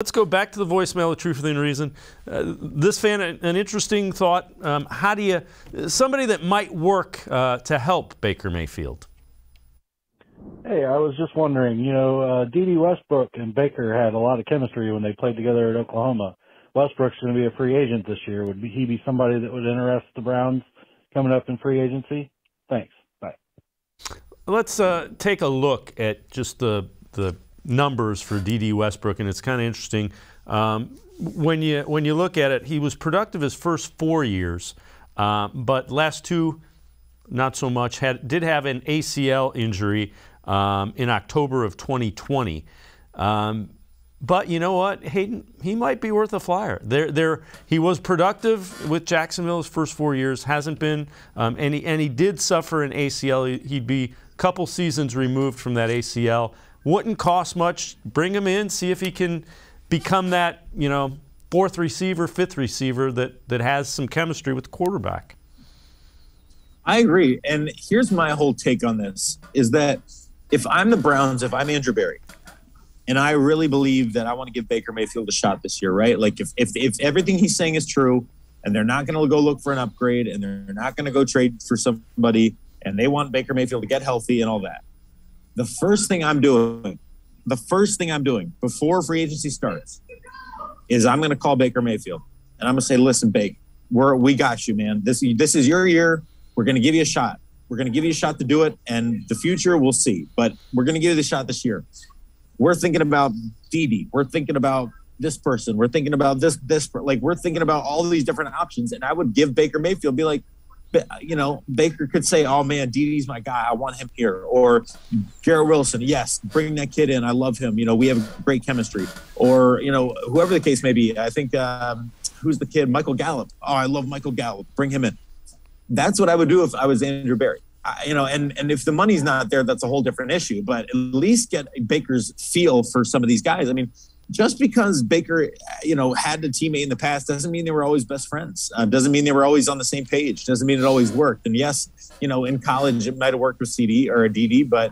Let's go back to the voicemail of Truth Within Reason. This fan, an interesting thought. How do you, somebody that might work to help Baker Mayfield? Hey, I was just wondering, Dede Westbrook and Baker had a lot of chemistry when they played together at Oklahoma. Westbrook's going to be a free agent this year. Would he be somebody that would interest the Browns coming up in free agency? Thanks. Bye. Let's take a look at just the numbers for Dede Westbrook, and it's kind of interesting. When you look at it, he was productive his first 4 years, but last two, not so much. Did have an ACL injury in October of 2020. But you know what, Hayden, he might be worth a flyer. He was productive with Jacksonville his first 4 years, hasn't been, and he did suffer an ACL. He'd be a couple seasons removed from that ACL. Wouldn't cost much. Bring him in, see if he can become that, fourth receiver, fifth receiver that has some chemistry with the quarterback. I agree. And here's my whole take on this, is that if I'm the Browns, if I'm Andrew Berry, and I really believe that I want to give Baker Mayfield a shot this year, right? Like if everything he's saying is true and they're not going to go look for an upgrade and they're not going to go trade for somebody and they want Baker Mayfield to get healthy and all that, the first thing I'm doing before free agency starts is I'm going to call Baker Mayfield and I'm going to say, listen, Bake, we got you, man. This is your year. We're going to give you a shot. We're going to give you a shot to do it, and the future we'll see. But we're going to give you the shot this year. We're thinking about Dede. We're thinking about this person. We're thinking about this. Like, we're thinking about all of these different options. And I would give Baker Mayfield, be like, Baker could say, oh, man, Dede's my guy. I want him here. Or Garrett Wilson, yes, bring that kid in. I love him. We have great chemistry. Or, whoever the case may be. I think, who's the kid? Michael Gallup. Oh, I love Michael Gallup. Bring him in. That's what I would do if I was Andrew Berry. And if the money's not there, that's a whole different issue. But at least get Baker's feel for some of these guys. I mean, just because Baker, had a teammate in the past doesn't mean they were always best friends. Doesn't mean they were always on the same page. Doesn't mean it always worked. And yes, in college it might have worked with CD or a DD, but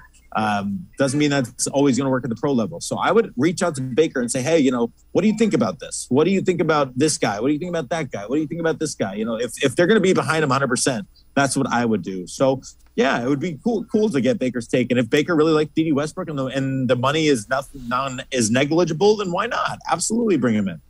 doesn't mean that's always going to work at the pro level. So I would reach out to Baker and say, hey, what do you think about this? What do you think about this guy? What do you think about that guy? What do you think about this guy? If they're going to be behind him 100%, that's what I would do. So yeah, it would be cool to get Baker's take. And if Baker really liked Dede Westbrook and the money is negligible, then why not? Absolutely bring him in.